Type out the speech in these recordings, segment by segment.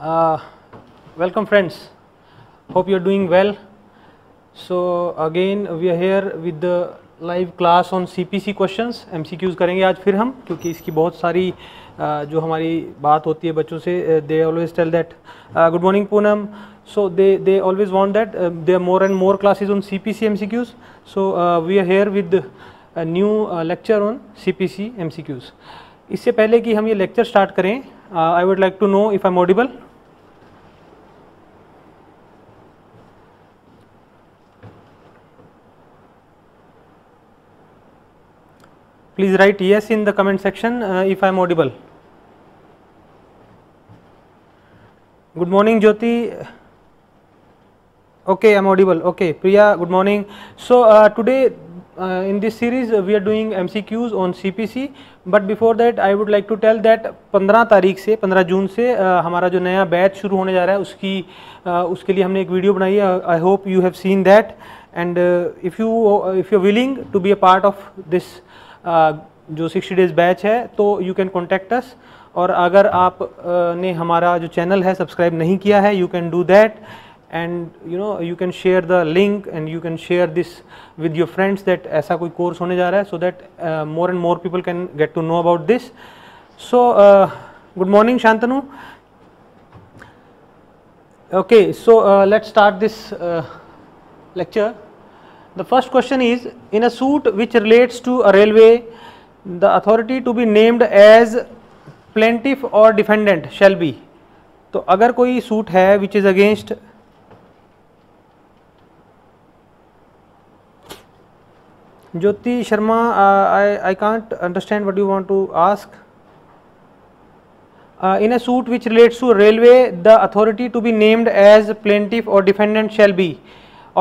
Uh, Welcome friends, hope you are doing well. So again we are here with the live class on CPC questions. MCQs करेंगे आज फिर हम, क्योंकि इसकी बहुत सारी जो हमारी बात होती है बच्चों से, they always tell that good morning Poonam. So they always want that there are more and more classes on CPC MCQs. So we are here with a new lecture on CPC MCQs. इससे पहले कि हम ये lecture start करें, I would like to know if I'm audible. Please write yes in the comment section if I am audible. Good morning Jyoti. Okay, I am audible. Okay, Priya, good morning. So today in this series we are doing MCQs on CPC. But before that I would like to tell that 15 तारीख से 15 जून से हमारा जो नया batch शुरू होने जा रहा है उसके लिए हमने एक वीडियो बनाई है. I hope you have seen that, and if you are willing to be a part of this जो 60 डेज़ बैच है तो यू कैन कॉन्टैक्ट अस. और अगर आप ने हमारा जो चैनल है सब्सक्राइब नहीं किया है, you can do that, and you can share the link and you can share this with your friends that ऐसा कोई कोर्स होने जा रहा है, so that more and more people can get to know about this. So good morning Shantanu. Okay, so let's start this lecture. The first question is, in a suit which relates to a railway, the authority to be named as plaintiff or defendant shall be. तो अगर कोई suit है which is against Jyoti Sharma, I can't understand what you want to ask. In a suit which relates to railway, the authority to be named as plaintiff or defendant shall be.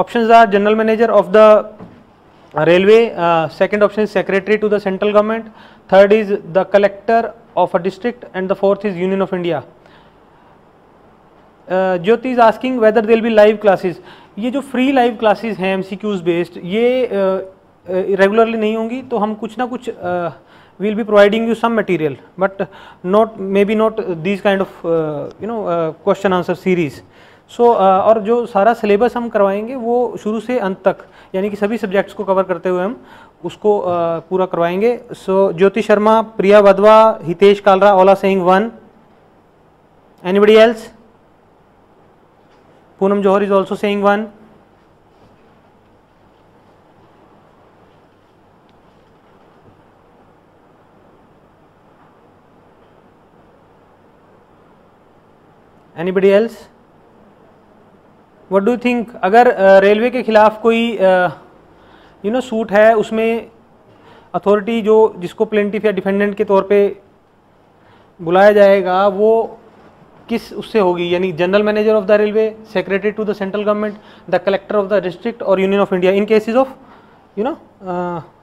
Options are general manager of the railway, second option is secretary to the central government, third is the collector of a district, and the fourth is Union of India. Jyoti is asking whether there will be live classes. ये जो free live classes हैं MCQs based, ये regularly नहीं होंगी, तो हम कुछ ना कुछ we'll be providing you some material, but not maybe not these kind of question answer series. सो और जो सारा सिलेबस हम करवाएंगे वो शुरू से अंत तक, यानी कि सभी सब्जेक्ट्स को कवर करते हुए हम उसको पूरा करवाएंगे. So Jyoti Sharma, Priya Wadhwa, Hitesh Kalra, all are saying 1. Anybody else? Poonam Johar is also saying 1. Anybody else? What do you think? अगर रेलवे के खिलाफ कोई सूट है, उसमें अथॉरिटी जिसको प्लेंटिफ या डिफेंडेंट के तौर पे बुलाया जाएगा वो किस उससे होगी, यानी general manager of the railway, secretary to the central government, the collector of the district और union of India in cases of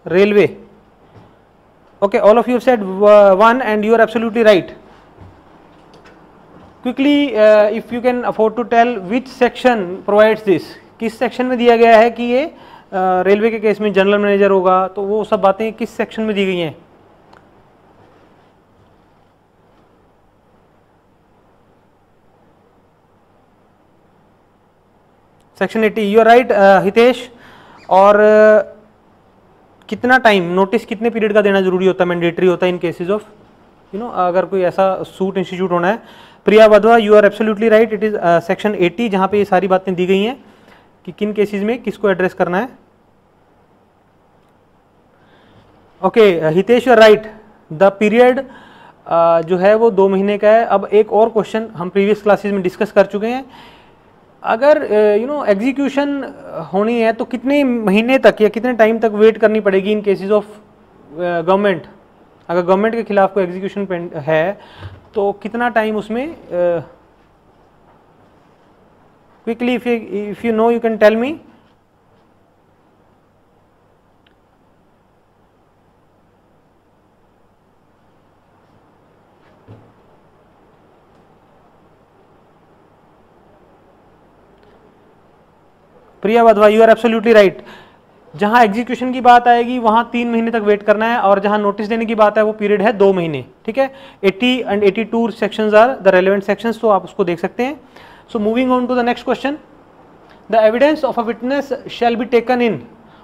railway. Okay, all of you said 1 and you are absolutely right. Quickly, if you can afford to tell which section provides this, किस section में दिया गया है कि ये railway के case में general manager होगा, तो वो सब बातें किस सेक्शन में दी गई हैं? Section 80. You are right Hitesh. और कितना टाइम नोटिस कितने पीरियड का देना जरूरी होता है, मैंडेटरी होता है इन केसेस ऑफ अगर कोई ऐसा सूट इंस्टीट्यूट होना है. Priya Wadhwa, you are absolutely right, it is section 80 जहाँ पे ये सारी बातें दी गई हैं कि किन केसेस में किसको एड्रेस करना है. Okay, Hitesh you are right, the period जो है वो 2 महीने का है. अब एक और क्वेश्चन हम प्रीवियस क्लासेस में डिस्कस कर चुके हैं. अगर एग्जीक्यूशन होनी है तो कितने महीने तक या कितने टाइम तक वेट करनी पड़ेगी इन केसेस ऑफ गवर्नमेंट? अगर गवर्नमेंट के खिलाफ कोई एग्जीक्यूशन है तो कितना टाइम उसमें? Quickly if you know you can tell me. Priya Wadhwa, you are absolutely right. जहां एग्जीक्यूशन की बात आएगी वहां 3 महीने तक वेट करना है, और जहां नोटिस देने की बात है वो पीरियड है 2 महीने, ठीक है। 80 and 82 sections are the relevant sections, तो आप उसको देख सकते हैं। So moving on to the next question, the evidence of a witness shall be taken in,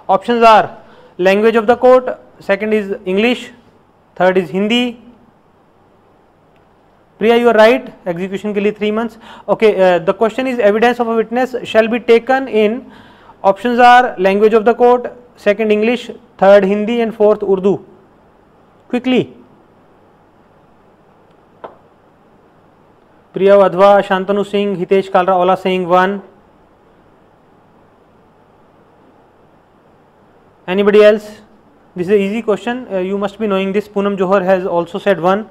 options are language of the court, second is English, third is Hindi. Priya you are right, execution के लिए 3 months। Okay, the question is evidence of a witness shall be taken in, options are language of the court, second English, third Hindi and fourth Urdu. Quickly, Priya Wadhwa, Shantanu Singh, Hitesh Kalra, Ola Singh, 1। Anybody else? This is an easy question, you must be knowing this. Poonam Johar has also said 1.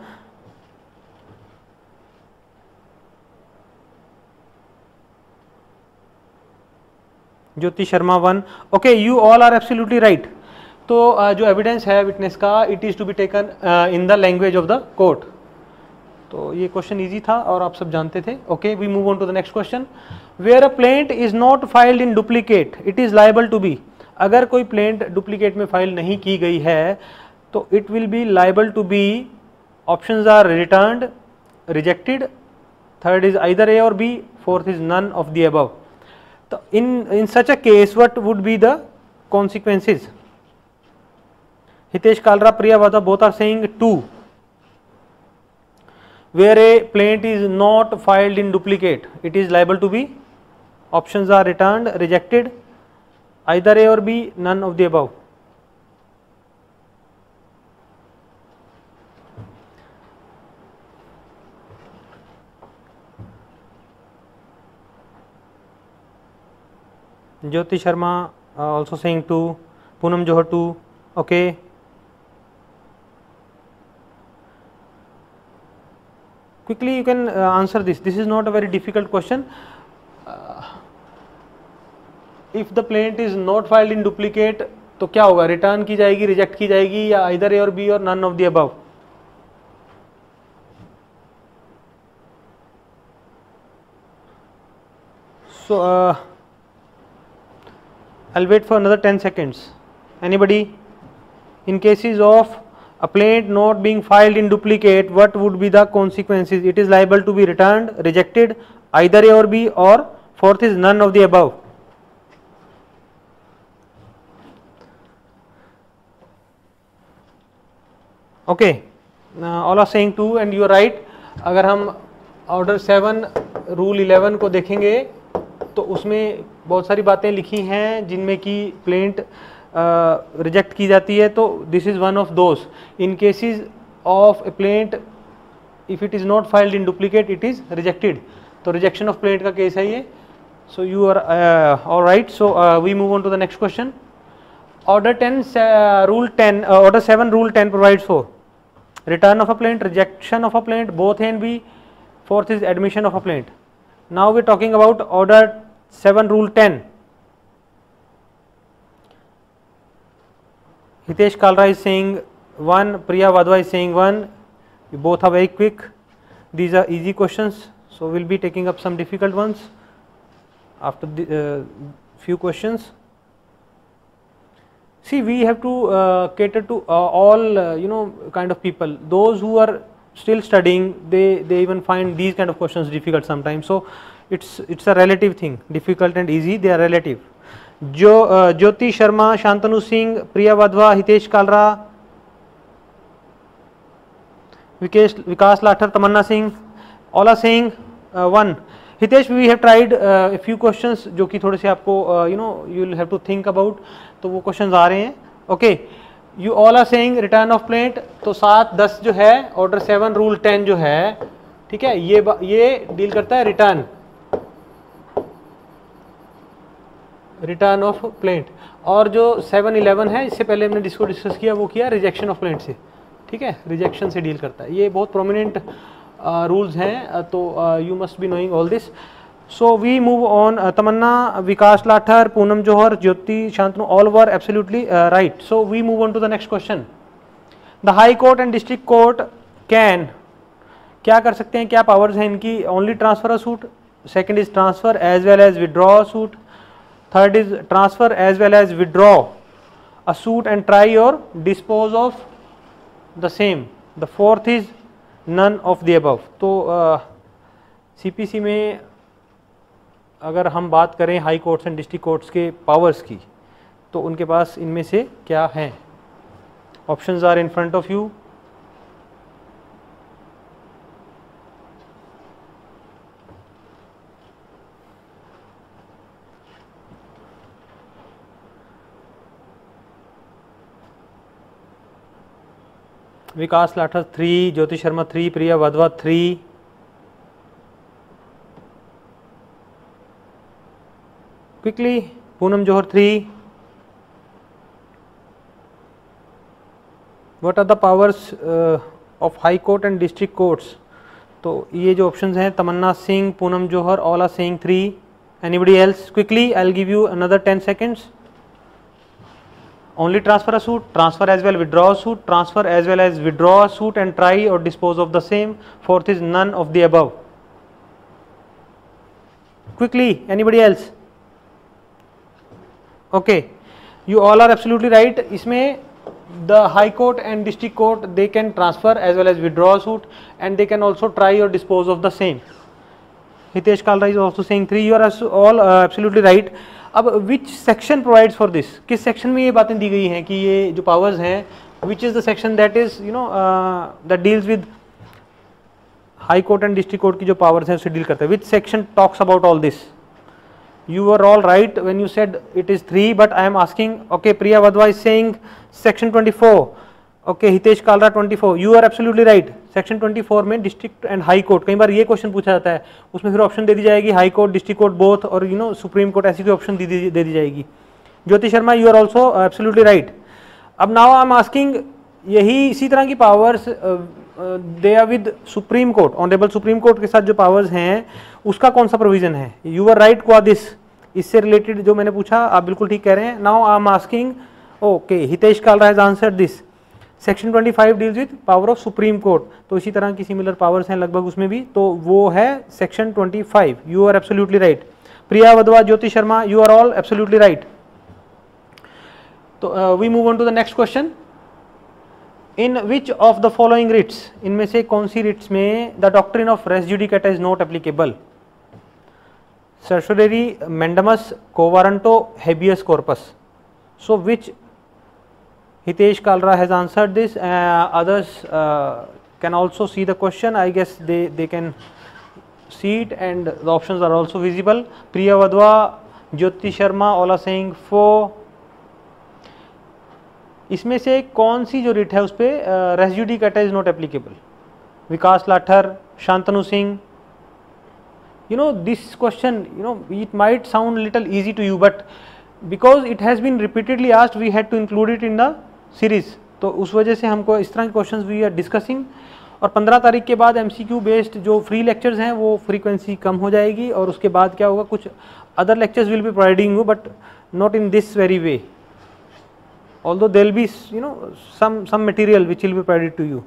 Jyoti Sharma 1। Okay, you all are absolutely right. तो जो evidence है witness का, it is to be taken in the language of the court. तो ये question easy था और आप सब जानते थे। Okay, we move on to the next question, where a plaint is not filed in duplicate it is liable to be. अगर कोई प्लेंट डुप्लीकेट में फाइल नहीं की गई है तो it will be liable to be, options are returned, rejected, third is either A और B, fourth is none of the above. तो in such a case what would be the consequences? Hitesh Kalra, Priya Vada, both are saying 2. Where a plaint is not filed in duplicate, it is liable to be, options are returned, rejected, either A or B, none of the above. Jyoti Sharma also saying 2, Poonam Johar 2. Okay, quickly you can answer this. This is not a very difficult question. If the plaint is not filed in duplicate, तो क्या होगा? Return की जाएगी, reject की जाएगी, या either A or B or none of the above? So I'll wait for another 10 seconds. Anybody? In cases of a plaint not being filed in duplicate, what would be the consequences? It is liable to be returned, rejected, either A or B, or fourth is none of the above. Okay, all are saying 2 and you are right. अगर हम order 7 rule 11 को देखेंगे तो उसमें बहुत सारी बातें लिखी हैं जिनमें कि प्लेंट रिजेक्ट की जाती है, तो this is one of those. In cases of a plaint if it is not filed in duplicate it is rejected, तो रिजेक्शन ऑफ प्लेंट का केस है ये। So you are all right. So we move on to the next question. Order 7 rule 10 provides for return of a plaint, rejection of a plaint, both A and B, fourth is admission of a plaint. Now we are talking about order 7 rule 10. Hitesh Kalra is saying 1, Priya Vadva is saying 1. You both are very quick. These are easy questions, so we'll be taking up some difficult ones after the few questions. See, we have to cater to all kind of people. Those who are still studying, they even find these kind of questions difficult sometimes. So it's a relative thing, difficult and easy, they are relative. Jyoti Sharma, Shantanu Singh, Priya Vadva, Hitesh Kalra, Vikas Lathar, Tamanna Singh, all are saying 1. Hitesh, we have tried a few questions जो कि थोड़े से आपको you will have to think about, तो वो questions आ रहे हैं। Okay, you all are saying return of plaint, तो 7 10 जो है ऑर्डर 7 रूल 10 जो है, ठीक है, ये डील करता है रिटर्न ऑफ प्लेंट, और जो 7 11 है इससे पहले हमने जिसको डिस्कस किया वो किया रिजेक्शन ऑफ प्लेंट से, ठीक है, रिजेक्शन से डील करता है। ये बहुत प्रोमिनेंट रूल्स हैं, तो you must be knowing all this. So we move on. Tamanna, Vikas Lathar, Poonam Johar, Jyoti, Shantanu, all were absolutely right. So we move on to the next question. The High Court and District Court can क्या कर सकते हैं, क्या powers हैं इनकी? Only transfer a suit, second is transfer as well as withdraw a suit, third is transfer as well as withdraw a suit and try or dispose of the same. The fourth is none of the above. तो CPC में अगर हम बात करें high courts and district courts के powers की, तो उनके पास इनमें से क्या हैं? Options are in front of you. Vikas Lathar 3, Jyoti Sharma 3, Priya Wadhwa 3, quickly Poonam Johar 3. What are the powers of high court and district courts? तो ये जो ऑप्शंस हैं, Tamanna Singh, Poonam Johar, all are saying 3. Anybody else? Quickly, I will give you another 10 seconds. Only transfer a suit, transfer as well withdraw a suit, transfer as well as withdraw a suit and try or dispose of the same. Fourth is none of the above. Quickly, anybody else? Okay, you all are absolutely right. इसमें the high court and district court, they can transfer as well as withdraw a suit and they can also try or dispose of the same. Hitesh Kalra is also saying 3. You are all absolutely right. अब which section provides for this? किस section में ये बातें दी गई हैं कि ये जो पावर्स हैं, which is the section that is that deals with high court and district court की जो पावर्स हैं उससे डील करते हैं? Which section talks about all this? You are all right when you said it is 3, but I am asking. Okay, Priya Wadhwa is saying section 24. Okay, Hitesh Kalra 24. You are absolutely right. Section 24 में district and high court, कई बार ये question पूछा जाता है, उसमें फिर option दे दी जाएगी high court, district court both, और सुप्रीम कोर्ट, ऐसी कोई ऑप्शन दे दी जाएगी. Jyoti Sharma, you are also absolutely right. अब नाउ आई एम आस्किंग, यही इसी तरह की powers they are with supreme court, honourable supreme court के साथ जो पावर्स हैं उसका कौन सा प्रोविजन है? यू आर राइट क्वा दिस, इससे रिलेटेड जो मैंने पूछा आप बिल्कुल ठीक कह रहे हैं. Now I am asking, okay, Hitesh Kalra has answered this. Section 25 deals with power of supreme court, तो इसी तरह की सिमिलर पावर्स हैं लगभग उसमें भी, तो वो है section 25. You are absolutely right. Priya Wadhwa, Jyoti Sharma, you are all absolutely right. तो we move on to the next question. In which of the following writs, इनमें से कौन सी रिट्स में the doctrine of res judicata is not applicable? Certiorari, mandamus, quo warranto, habeas corpus. So which? Hitesh Kalra has answered this. Others can also see the question. I guess they can see it and the options are also visible. Priya Vadwa, Jyoti Sharma, all are saying 4. इसमें से कौन सी जो writ है उस पर res judicata is not applicable? Vikas Lathar, Shantanu Singh. This question, it might sound little easy to you, but because it has been repeatedly asked, we had to include it in the series. तो उस वजह से हमको इस तरह के क्वेश्चंस वी आर डिस्कसिंग. और 15 तारीख के बाद MCQ बेस्ड जो फ्री लेक्चर्स हैं वो फ्रीक्वेंसी कम हो जाएगी, और उसके बाद क्या होगा, कुछ other lectures will be providing you, but not in this very way, although there will be some material which will be provided to you.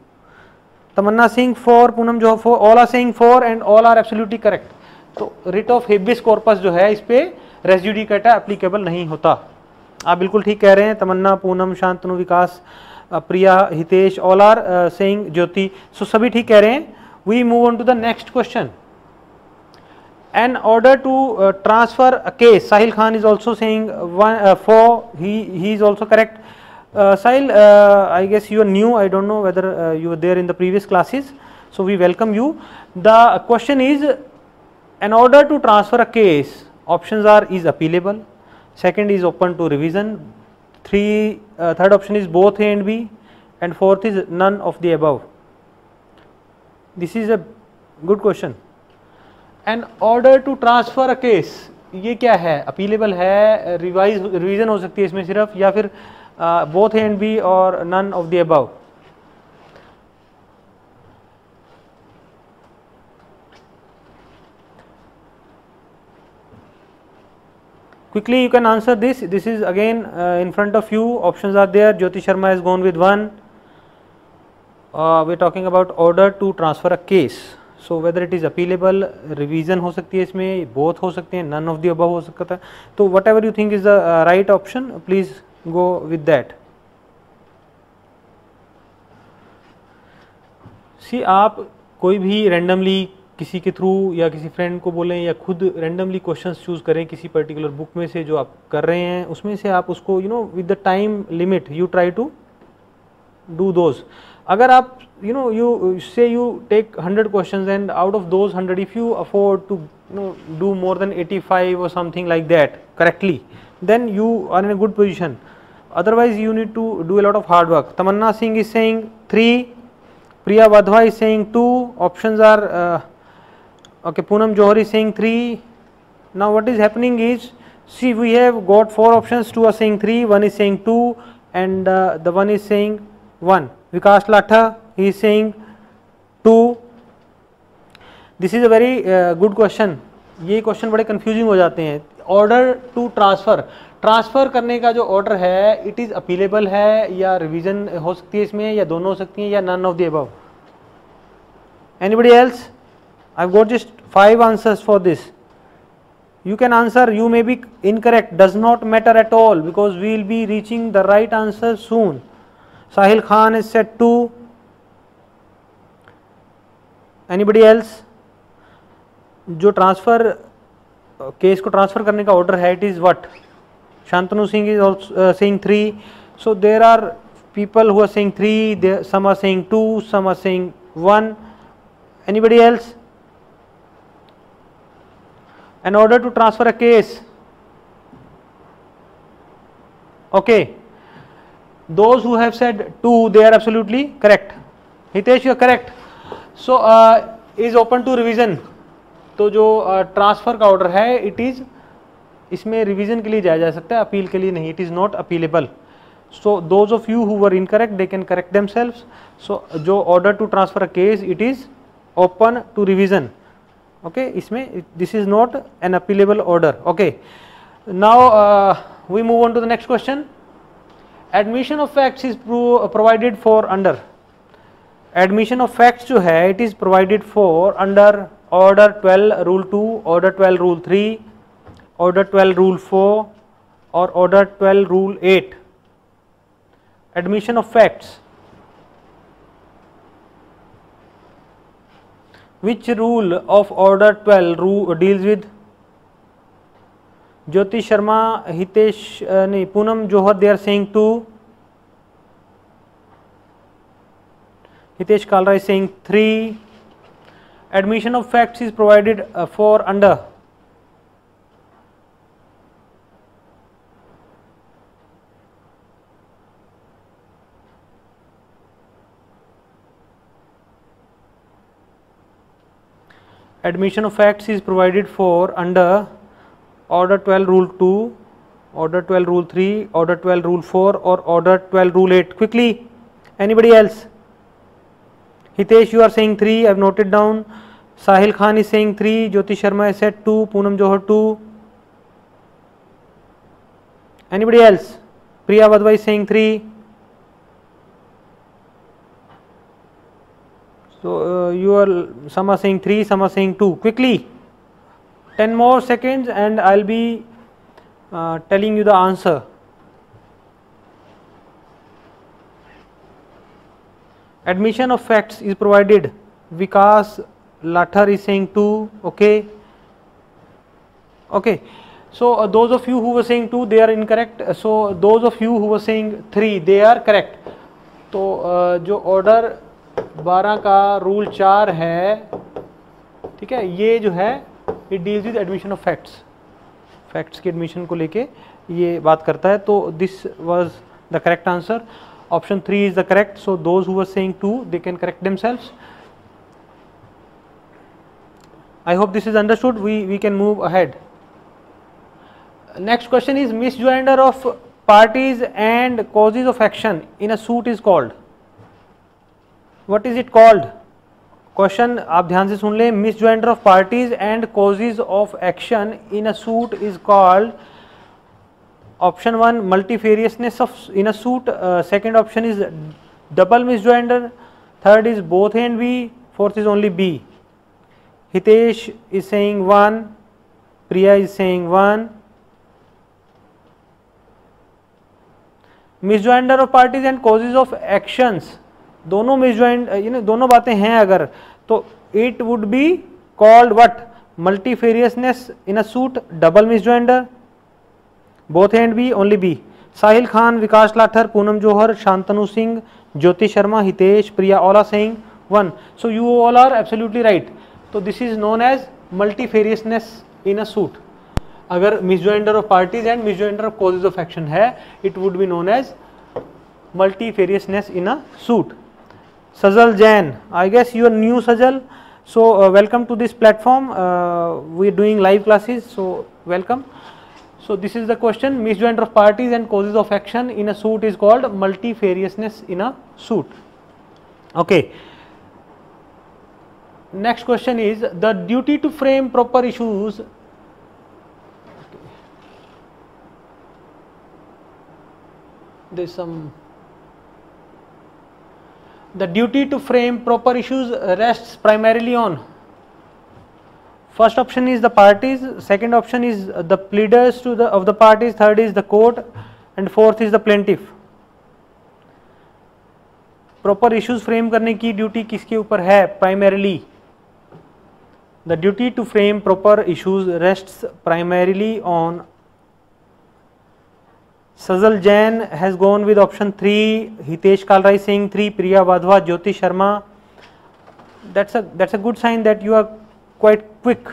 Tamanna Singh 4, Poonam Johar 4, all are saying 4 and all are absolutely correct. तो writ of habeas corpus जो है इस पे race judicata applicable नहीं होता. आप बिल्कुल ठीक कह रहे हैं. Tamanna, Poonam, Shantanu, Vikas, Priya, Hitesh, all are saying Jyoti. So सभी ठीक कह रहे हैं. We move on to the next question. An order to transfer a case, Sahil Khan is also saying 4. He is also correct. Sahil, I guess you are new. I don't know whether you were there in the previous classes. So we welcome you. The question is, an order to transfer a case, options are is appealable, second is open to revision, third option is both A and B, and fourth is none of the above. This is a good question. An order to transfer a case, ये क्या है? appealable है, revision हो सकती है इसमें सिर्फ, या फिर both A and B or none of the above. Quickly you can answer this. This is again in front of you. Options are there. Jyoti Sharma has gone with 1. We are talking about order to transfer a case. So whether it is appealable, revision हो सकती है इसमें, both हो सकते हैं, none of the above हो सकता है. तो whatever you think is the right option, please go with that. See, आप कोई भी रैंडमली किसी के थ्रू या किसी फ्रेंड को बोलें या खुद रैंडमली क्वेश्चंस चूज करें किसी पर्टिकुलर बुक में से जो आप कर रहे हैं, उसमें से आप उसको with the time limit you try to do those. अगर आप you say you take 100 questions and out of those 100 if you afford to do more than 85 or something like that correctly, then you are in a good position. Otherwise you need to do a lot of hard work. Tamanna Singh is saying 3, Priya Vadhwa is saying 2, options are okay. Poonam Johar is saying 3. Now what is happening is, see, we have got 4 options, 2 are saying 3, 1 is saying 2, and the one is saying 1. Vikas Latha, he is saying 2. This is a very good question. ये question बड़े confusing हो जाते हैं. Order to transfer करने का जो order है, it is appealable है या रिवीजन हो सकती है इसमें, या दोनों हो सकती हैं, या none of the above. Anybody else? I have got just 5 answers for this. You can answer, you may be incorrect, does not matter at all, because we will be reaching the right answer soon. Sahil Khan has said 2. Anybody else? जो transfer case को transfer करने का order है, it is what? Shantanu Singh is also saying 3. So there are people who are saying 3, some are saying 2, some are saying 1. Anybody else? In order to transfer a case, okay, those who have said 2, they are absolutely correct. Hitesh, you are correct. So is open to revision. तो जो transfer का order है, it is, इसमें revision के लिए जाया जा सकता है, अपील के लिए नहीं. It is not appealable. So those of you who were incorrect, they can correct themselves. So जो order to transfer a case, it is open to revision. Okay, इसमें this is not an appealable order. Okay, now we move on to the next question. Admission of facts is provided for under. Admission of facts जो है, it is provided for under Order 12 Rule 2, Order 12 Rule 3, Order 12 Rule 4 or Order 12 Rule 8. Admission of facts. Which rule of Order 12 deals with? Jyoti Sharma, Hitesh, Poonam Johar, they are saying 2. Hitesh Kalra is saying 3. Admission of facts is provided for under. Admission of facts is provided for under Order 12 Rule 2, Order 12 Rule 3, Order 12 Rule 4 or Order 12 Rule 8. Quickly, anybody else? Hitesh, you are saying 3, I have noted down. Sahil Khan is saying 3, Jyoti Sharma has said 2, Poonam Johar 2. Anybody else? Priya Vadhwa is saying 3. So you are, some are saying 3, some are saying 2. Quickly, 10 more seconds and I will be telling you the answer. Admission of facts is provided. Vikas Lathar is saying 2. Okay. Okay. So those of you who were saying 2, they are incorrect. So those of you who were saying 3, they are correct. तो जो order 12 का rule 4 है, ठीक है, ये जो है, it deals with admission of facts. Facts के एडमिशन को लेके ये बात करता है. तो this was the correct answer. Option 3 is the correct. So those who were saying 2, they can correct themselves. I hope this is understood. We can move ahead. Next question is misjoinder of parties and causes of action in a suit is called. What is it called? Question आप ध्यान से सुन लें. Misjoinder of parties and causes of action in a suit is called. Option 1, multifariousness of in a suit. Second option is double misjoinder. Third is both A and B. Fourth is only B. Hitesh is saying 1. Priya is saying 1. Misjoinder of parties and causes of actions, दोनों misjoined दोनों बातें हैं अगर, तो it would be called what, multifariousness in a suit, double misjoinder, both and B, only B. Sahil Khan, Vikas Lathar, Poonam Johar, Shantanu Singh, Jyoti Sharma, Hitesh, Priya, all are saying 1, so you all are absolutely right। तो this is known as multifarious in a suit। अगर misjoinder of parties and misjoinder of causes of action है, it would be known as multifarious in a suit। Sajal Jain, I guess you are new Sajal, so welcome to this platform, we are doing live classes, so welcome। So this is the question, misjoinder of parties and causes of action in a suit is called multifariousness in a suit। Okay, next question is the duty to frame proper issues, there is some, the duty to frame proper issues rests primarily on, first option is the parties, second option is the pleaders of the parties, third is the court, and fourth is the plaintiff। Proper issues frame करने की duty किसके ऊपर है? Primarily, the duty to frame proper issues rests primarily on, Sajal Jain has gone with option 3, Hitesh कालराई Singh 3, Priya Wadhwa, Jyoti Sharma. that's a good sign that you are quite quick।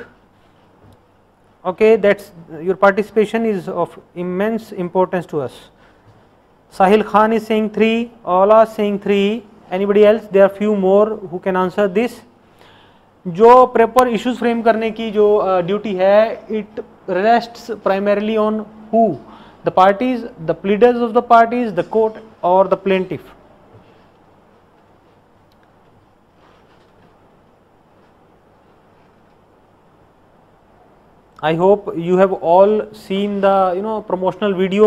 okay, that's your participation is of immense importance to us। Sahil Khan is saying 3, all are saying 3, anybody else? There are few more who can answer this। जो proper issues frame करने की जो duty है, it rests primarily on who? The parties, the pleaders of the parties, the court और the plaintiff. I hope you have all seen the promotional video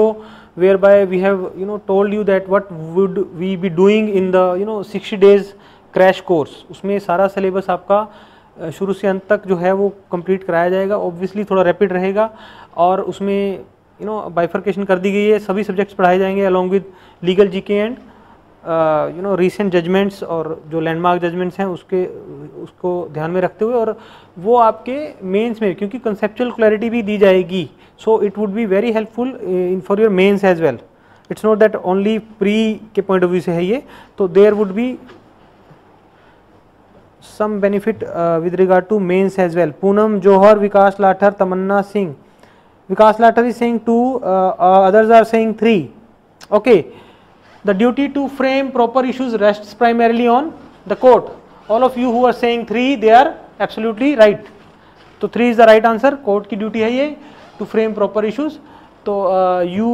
whereby we have told you that what would we be doing in the 60 days crash course। उसमें सारा syllabus आपका शुरू से अंत तक जो है वो कंप्लीट कराया जाएगा। ऑब्वियसली थोड़ा रैपिड रहेगा और उसमें बाइफर्केशन कर दी गई है, सभी सब्जेक्ट्स पढ़ाए जाएंगे along with legal GK and recent judgments और जो लैंडमार्क जजमेंट्स हैं उसको ध्यान में रखते हुए, और वो आपके मेंस में क्योंकि कंसेप्चुअल क्लैरिटी भी दी जाएगी, so it would be very helpful in for your mains as well. It's not that only pre के पॉइंट ऑफ व्यू से है ये, तो there would be some benefit with regard to mains as well. Poonam Johar, Vikas Lathar, Tamanna Singh, Vikas Lathar is saying 2, others are saying 3। okay, the duty to frame proper issues rests primarily on the court। all of you who are saying 3, they are absolutely right। तो 3 is the right answer। Court की duty है ये to frame proper issues। तो you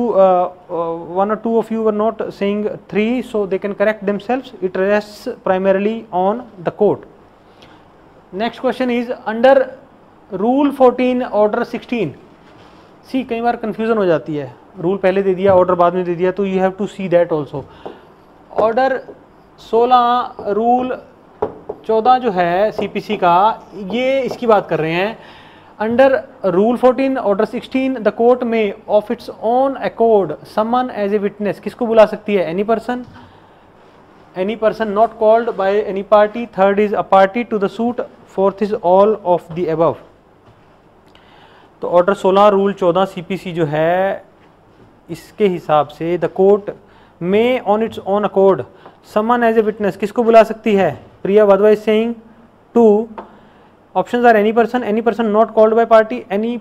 one or two of you were not saying 3, so they can correct themselves। it rests primarily on the court। next question is under rule 14 order 16। सी कई बार confusion हो जाती है, rule पहले दे दिया order बाद में दे दिया, तो you have to see that also. Order 16 rule 14 जो है सीपीसी का, ये इसकी बात कर रहे हैं। Under rule 14 order 16 the court may of its own accord summon as a witness, किसको बुला सकती है? Any person not called by any party, third is a party to the suit, fourth is all of the above. तो order 16 rule 14 CPC जो है, इसके हिसाब से the court may on its own accord summon as a witness, किसको बुला सकती है? प्रिया Wadhwa is saying 2, options are any person not called by party, any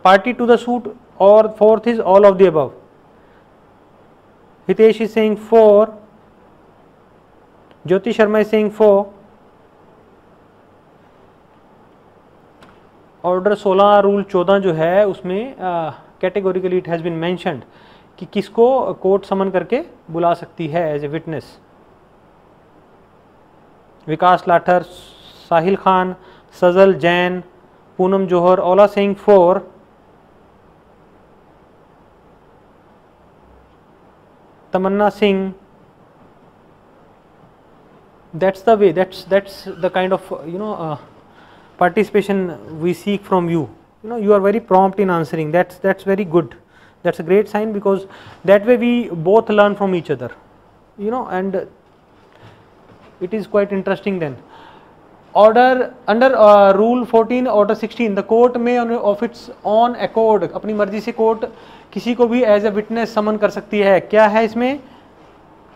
party to the suit, और fourth is all of the above. Hitesh is saying 4, Jyoti Sharma is saying 4। Order 16 rule 14 जो है उसमें categorically it has been mentioned कि किसको court summon करके बुला सकती है as a witness. Vikas Lathar, Sahil Khan, Sajal Jain, Poonam Johar, all are saying 4। Tamannaah Singh, that's the way, that's the kind of participation we seek from you। you are very prompt in answering, that's very good, that's a great sign, because that way we both learn from each other, you know, and it is quite interesting. Then order under rule 14 order 16, the court may of its own accord, अपनी मर्जी से court किसी को भी as a witness समन कर सकती है. क्या है इसमें?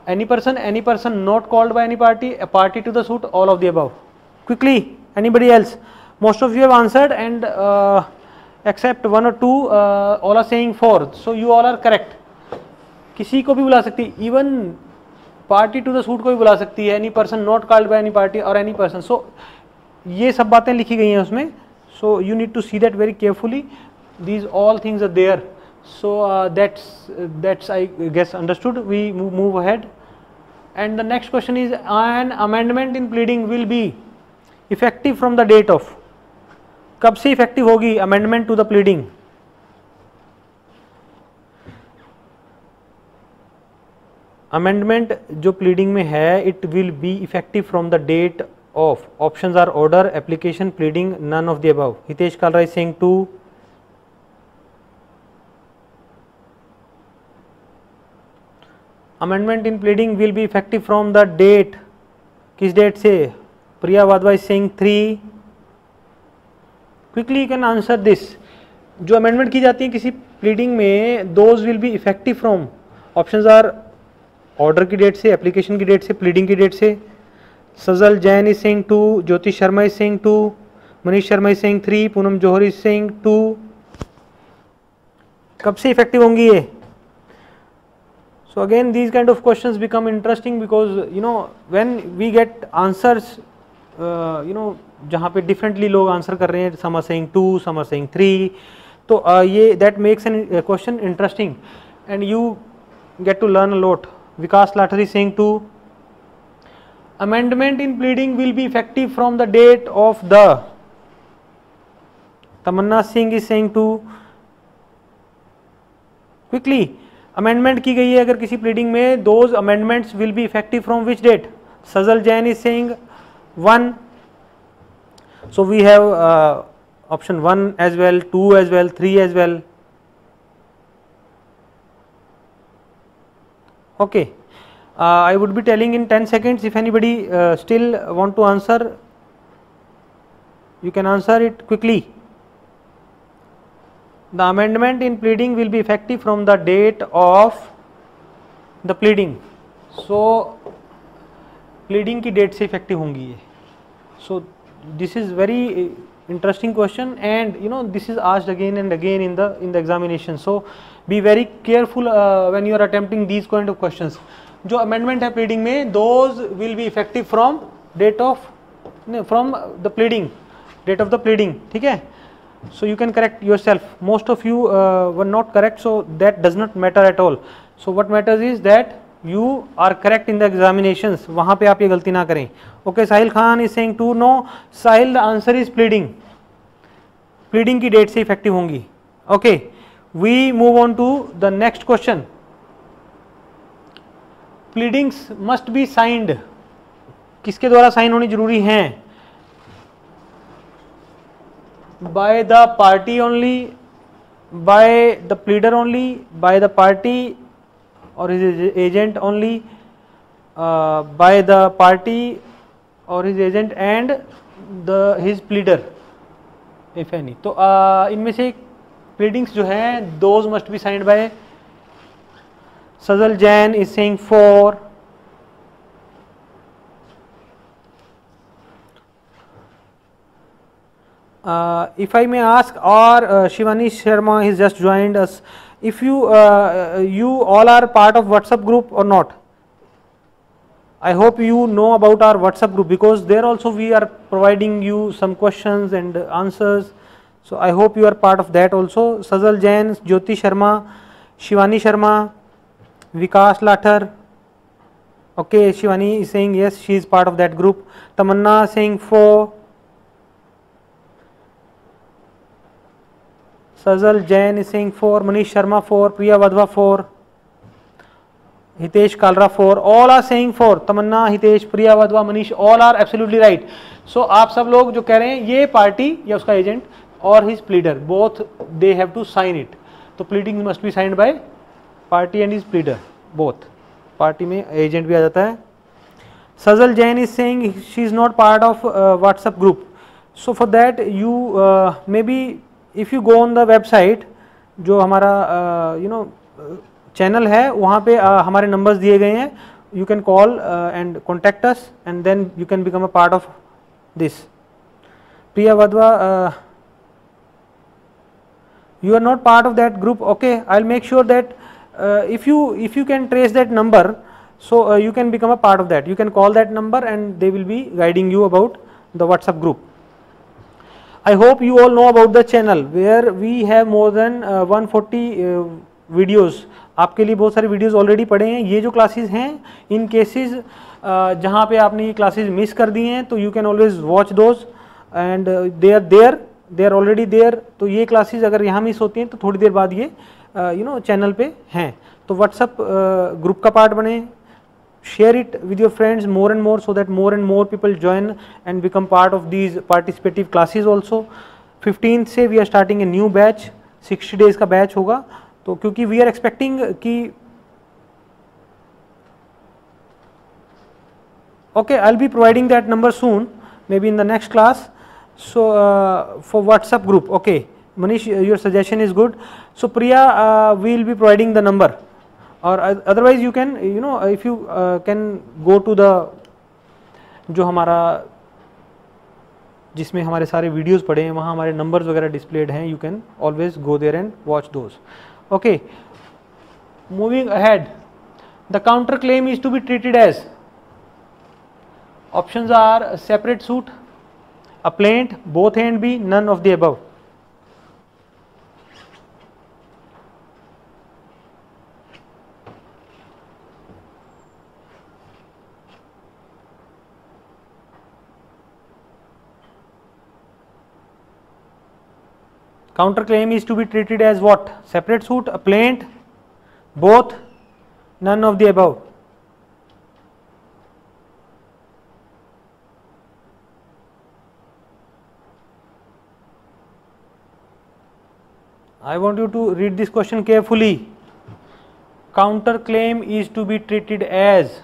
any person not called by any party, a party to the suit, all of the above. Quickly, anybody else? Most of you have answered, and except one or two all are saying 4, so you all are correct. किसी को भी बुला सकती है, even party to the suit को भी बुला सकती है, any person not called by any party or any person. So ये सब बातें लिखी गई हैं उसमें, so you need to see that very carefully. These all things are there. So that's I guess understood. We move ahead, and the next question is, an amendment in pleading will be effective from the date of. कब से effective होगी amendment to the pleading? Amendment जो pleading में है, it will be effective from the date of. Options are order, application, pleading, none of the above. Hitesh Kalra is saying 2. Amendment in pleading will be effective from the date. किस date से? Priya Vadva is saying 3. Quickly you can answer this. जो amendment की जाती है किसी pleading में, those will be effective from. Options are order की date से, application की डेट से, pleading की डेट से. Sajal Jain is saying 2. Jyoti Sharma is saying 2. Manish Sharma is saying 3. Poonam Johar is saying 2. कब से effective होंगी ये? So again these kind of questions become interesting, because you know when we get answers, you know जहाँ पे differently लोग answer कर रहे हैं, some are saying 2, some are saying 3, तो ये that makes a question interesting and you get to learn a lot. Vikas Lathar is saying 2. Amendment in pleading will be effective from the date of the. Tamanna Singh is saying 2. Quickly, amendment की गई है अगर किसी pleading में, those amendments will be effective from which date? Sajal Jain is saying 1. So we have option 1 as well, 2 as well, 3 as well. Okay, I would be telling in 10 seconds. If anybody still want to answer, you can answer it quickly. The amendment in pleading will be effective from the date of the pleading. So pleading की date से effective होंगी ये. So this is very interesting question, and you know this is asked again and again in the examination. So be very careful when you are attempting these kind of questions. जो amendment है pleading में, those will be effective from date of, from the pleading, date of the pleading. ठीक है? So you can correct yourself. Most of you were not correct, so that does not matter at all. So what matters is that you are correct in the examinations. वहाँ पे आप ये गलती ना करें. Okay, Sahil Khan is saying 2. No, Sahil, the answer is pleading. Pleading की date से effective होंगी. Okay, we move on to the next question. Pleadings must be signed. किसके द्वारा साइन होनी जरूरी हैं? By the party only, by the pleader only, by the party or his agent only, by the party or his agent and his pleader, if any. तो इनमें से pleadings जो हैं, those must be signed by. Sajal Jain is saying 4. If I may ask, or Shivani Sharma has just joined us, if you you all are part of WhatsApp group or not? I hope you know about our WhatsApp group, because there also we are providing you some questions and answers. So I hope you are part of that also. Sajal Jain, Jyoti Sharma, Shivani Sharma, Vikas Lathar. Okay, Shivani is saying yes, she is part of that group. Tamanna saying 4. Sajal Jain is saying 4. Manish Sharma 4. Priya Vadva 4. Hitesh Kalra 4. All are saying 4. Tamanna, Hitesh, Priya Vadva, Manish, all are absolutely right. So आप सब लोग जो कह रहे हैं ये party या उसका एजेंट और his pleader, both they have to sign it. तो pleading must be signed by party and is pleader both, party में एजेंट भी आ जाता है. Sajal Jain is saying she is not part of WhatsApp group. So for that you maybe if you go on the website, जो हमारा channel है वहाँ पे हमारे नंबर्स दिए गए हैं. You can call and contact us and then you can become a part of this. Priya Vadva, you are not part of that group. Okay, I'll make sure that if you can trace that number, so you can become a part of that. You can call that number and they will be guiding you about the WhatsApp group. I hope you all know about the channel where we have more than 140 videos. आपके लिए बहुत सारे videos already पड़े हैं. ये जो classes हैं इन cases जहाँ पे आपने ये क्लासेस मिस कर दी हैं तो you can always watch those and they are already there. तो ये क्लासेस अगर यहाँ मिस होती हैं तो थोड़ी देर बाद ये चैनल पे हैं. तो व्हाट्सअप ग्रुप का पार्ट बने, share it with your friends more and more so that more and more people join and become part of these participative classes also. 15th से we are starting a new batch, 60 days का batch होगा. तो क्योंकि we are expecting कि okay, I'll be providing that number soon, maybe in the next class. So for WhatsApp group, okay, Manish, your suggestion is good. So Priya, we will be providing the number. और otherwise you can if you can go to the जो हमारा जिसमें हमारे सारे videos पड़े हैं वहाँ हमारे नंबर्स वगैरह डिस्प्लेड हैं. You can always go there and watch those. Okay, moving ahead. The counter claim is to be treated as options are separate suit, a plaint, both A and B, none of the above. Counterclaim is to be treated as what? Separate suit, a plaint, both, none of the above. I want you to read this question carefully. Counterclaim is to be treated as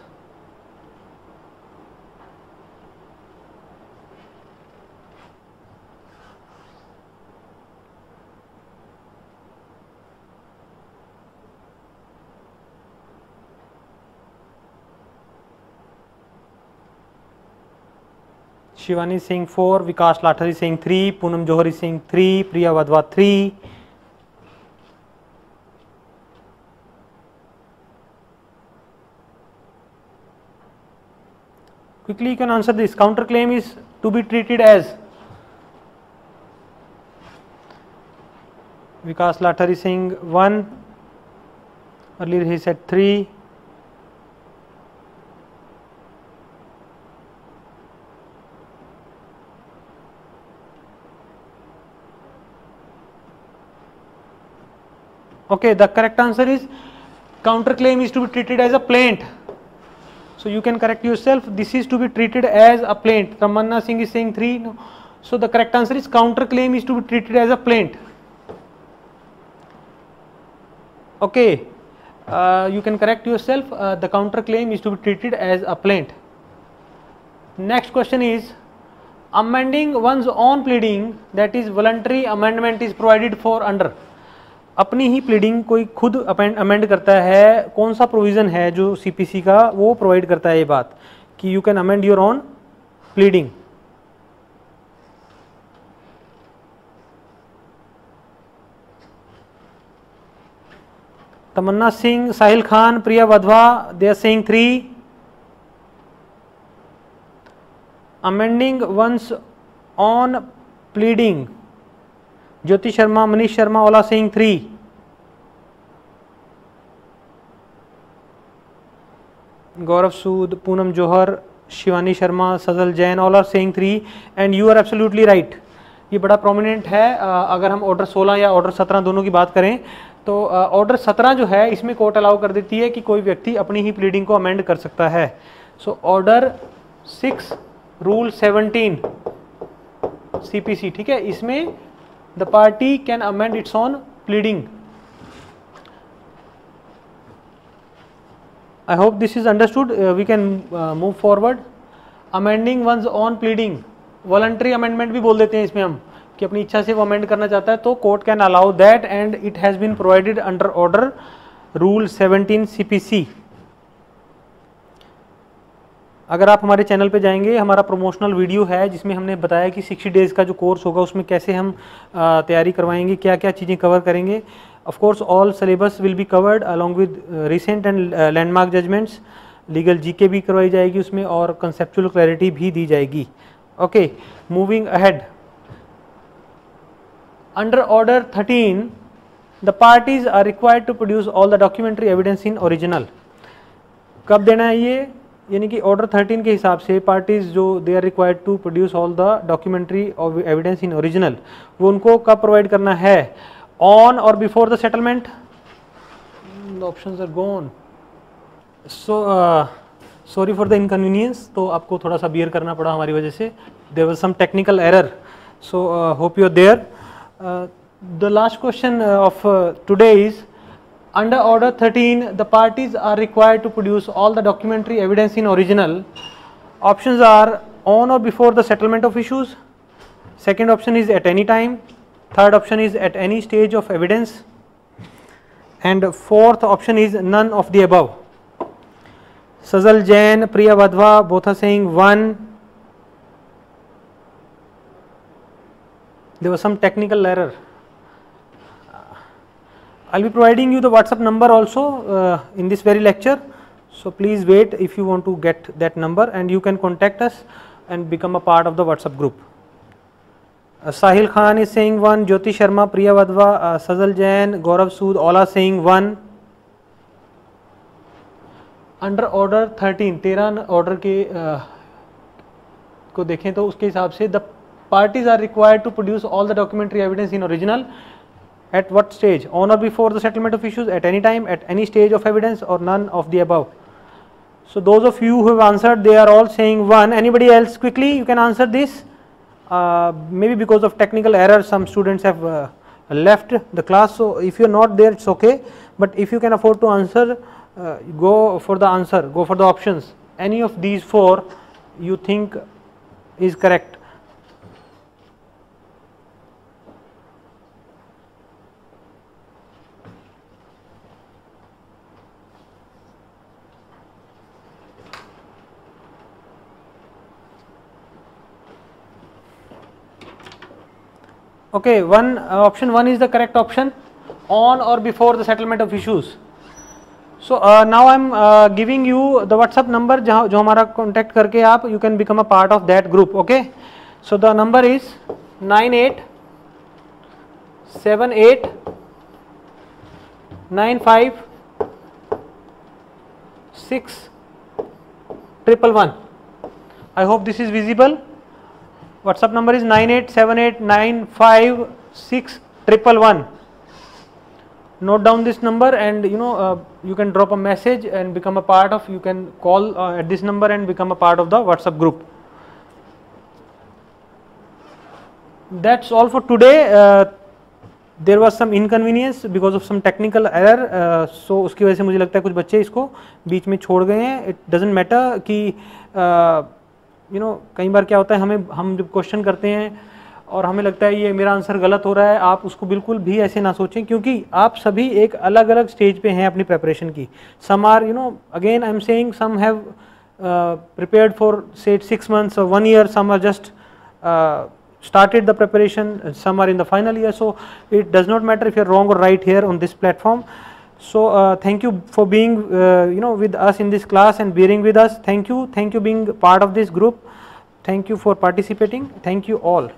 Shivani is saying 4, Vikas Lathar is saying 3, Poonam Johar is saying 3, Priya Vadva 3. Quickly you can answer this. Counterclaim is to be treated as. Vikas Lathar is saying 1, earlier he said 3. Okay, the correct answer is counterclaim is to be treated as a plaint. So you can correct yourself. This is to be treated as a plaint. Tamanna Singh is saying 3. No. So the correct answer is counterclaim is to be treated as a plaint. Okay, you can correct yourself. The counterclaim is to be treated as a plaint. Next question is amending one's own pleading, that is voluntary amendment is provided for under. अपनी ही pleading कोई खुद amend करता है, कौन सा provision है जो CPC का वो प्रोवाइड करता है ये बात कि you can amend your own pleading. Tamanna Singh, Sahil Khan, Priya Wadhwa, they are saying 3. Amending once on pleading, Jyoti Sharma, Manish Sharma, all are saying 3. Gaurav Sood, Poonam Johar, Shivani Sharma, Sajal Jain, all are saying 3 and you are absolutely right. ये बड़ा प्रोमिनेंट है. अगर हम ऑर्डर 16 या ऑर्डर 17 दोनों की बात करें तो ऑर्डर 17 जो है इसमें कोर्ट अलाउ कर देती है कि कोई व्यक्ति अपनी ही प्लीडिंग को अमेंड कर सकता है. सो ऑर्डर 6 रूल 17 सीपीसी, ठीक है, इसमें the party can amend its own pleading. I hope this is understood. We can move forward. Amending one's own pleading, voluntary amendment भी बोल देते हैं इसमें हम, कि अपनी इच्छा से वो अमेंड करना चाहता है, तो court can allow that and it has been provided under order rule 17 CPC. अगर आप हमारे चैनल पे जाएंगे, हमारा प्रमोशनल वीडियो है जिसमें हमने बताया कि 60 डेज़ का जो कोर्स होगा उसमें कैसे हम तैयारी करवाएंगे, क्या क्या चीज़ें कवर करेंगे. Of course all syllabus will be covered along with recent and landmark judgments. Legal GK भी करवाई जाएगी उसमें और कंसेप्चुअल क्लैरिटी भी दी जाएगी. Okay, moving ahead. Under order 13 the parties are required to produce all the documentary evidence in original. कब देना है ये, यानी कि ऑर्डर 13 के हिसाब से पार्टीज जो they are required to produce all the documentary evidence in original, वो उनको कब प्रोवाइड करना है, on or before the settlement. The options are gone. So sorry for the inconvenience. तो आपको थोड़ा सा बियर करना पड़ा हमारी वजह से. There was some technical error, so hope you are there. The last question of today is under order 13 the parties are required to produce all the documentary evidence in original. Options are on or before the settlement of issues. Second option is at any time. Third option is at any stage of evidence. And fourth option is none of the above. Sazal Jain, Priya Vadva both are saying 1. There was some technical error. I'll be providing you the WhatsApp number also in this very lecture, so please wait if you want to get that number and you can contact us and become a part of the WhatsApp group. Sahil Khan is saying 1, Jyoti Sharma, Priya Vadva, Sazal Jain, Gaurav Sood all are saying 1. Under order 13 order के को देखें तो उसके हिसाब से the parties are required to produce all the documentary evidence in original. At what stage? On or before the settlement of issues, at any time, at any stage of evidence, or none of the above. So those of you who have answered, they are all saying 1. Anybody else quickly you can answer this. Maybe because of technical error some students have left the class, so if you are not there it's okay, but if you can afford to answer, go for the answer, go for the options. Any of these 4 you think is correct. Okay, option 1 is the correct option, on or before the settlement of issues. So now I am giving you the WhatsApp number जो हमारा contact करके आप you can become a part of that group. Okay, so the number is 9878956111. I hope this is visible. WhatsApp number is 9878956111. Note down this number and you can drop a message and become a part of, you can call at this number and become a part of the WhatsApp group. That's all for today. There was some inconvenience because of some technical error, so उसकी वजह से मुझे लगता है कुछ बच्चे इसको बीच में छोड़ गए हैं. It doesn't matter कि कई बार क्या होता है, हम जब क्वेश्चन करते हैं और हमें लगता है ये मेरा आंसर गलत हो रहा है, आप उसको बिल्कुल भी ऐसे ना सोचें, क्योंकि आप सभी एक अलग अलग स्टेज पे हैं अपनी प्रिपरेशन की. Some are again I am saying some have prepared for से 6 months or 1 year, some are just started the preparation, some are in the final year, so it does not matter if you are wrong or right here on this platform. So thank you for being with us in this class and bearing with us. Thank you being part of this group. Thank you for participating. Thank you all.